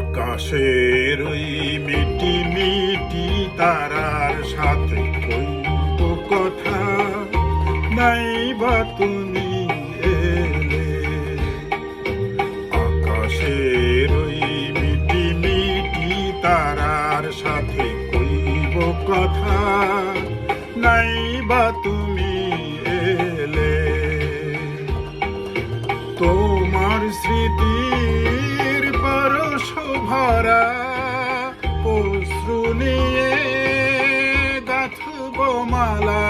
আকাশের ওই মিটি মিটি তারার সাথে কইব কথা, নাই বা তুমি এলে। আকাশের ওই মিটি মিটি তারার সাথে কইব কথা, নাই বা তুমি এলে। তোমার স্মৃতির পরশ ভরা অশ্রু নিয়ে গাঁথব মালা,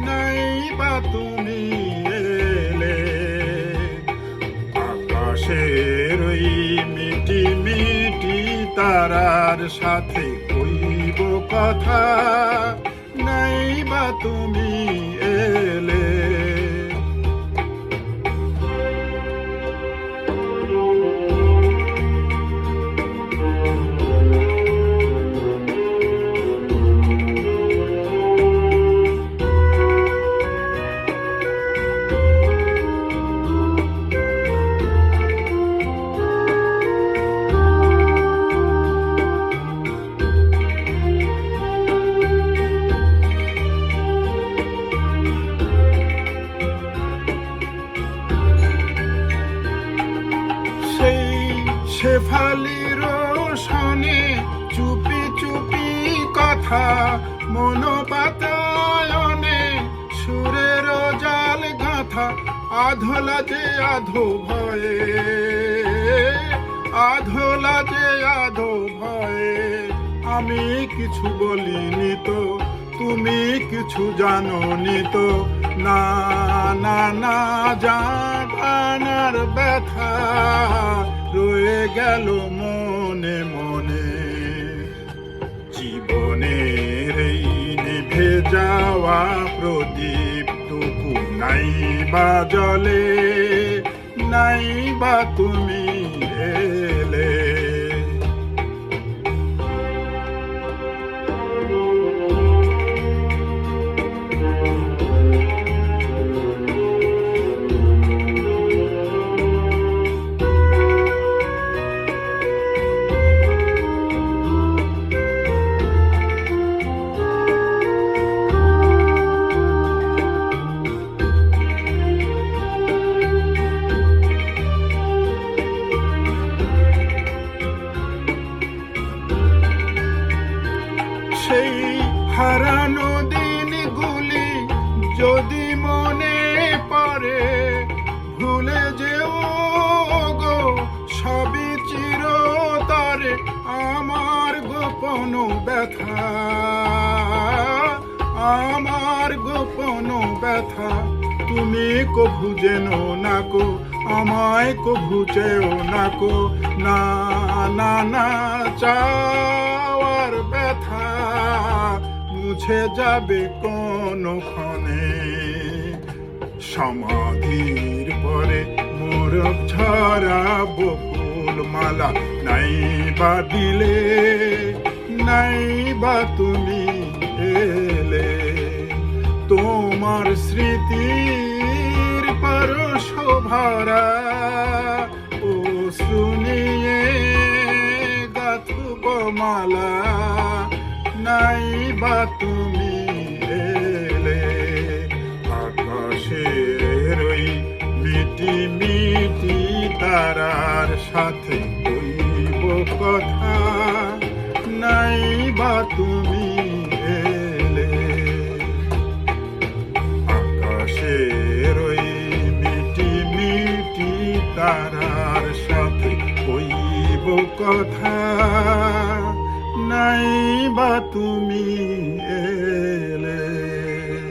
নাই বা তুমি এলে। আকাশের ওই মিটি মিটি তারার সাথে কইব কথা, নাই বা তুমি এলে। শেফালির রোশনে চুপি চুপি কথা, মন বাতায়নে সুরের জাল গাঁথা। আধলা যে আধো ভয়ে, আধলা যে আধো ভয়ে, আমি কিছু বলিনি তো, তুমি কিছু জানোনি তো। না না না জানার ব্যথা রয়ে গেল মনে মনে। জীবনের এই নিভে যাওয়া প্রদীপটুকু নাই বা জলে, নাই বা তুমি এলে। সেই হারানো দিনগুলি যদি মনে পড়ে, ভুলে যেও গো সবই চিরতরে। আমার গোপন ব্যথা, আমার গোপন ব্যথা, তুমি কভু জেনো না কো, আমায় কভু চেও না কো। না না না চাওয়ার ব্যথা মুছে যাবে কোনক্ষণে। সমাধির পরে মোরগ ঝরাবো ফুলমালা, নাই বা দিলে, নাই বা তুমি এলে। তোমার স্মৃতির পরশ ভরা অশ্রু নিয়ে গাঁথব মালা, নাই বা তুমি এলে। আকাশের ওই মিটি মিটি তারার সাথে কইব কথা, নাই বা তুমি এলে। আকাশের ওই মিটি মিটি তারার সাথে কইব কথা, নাই বা তুমি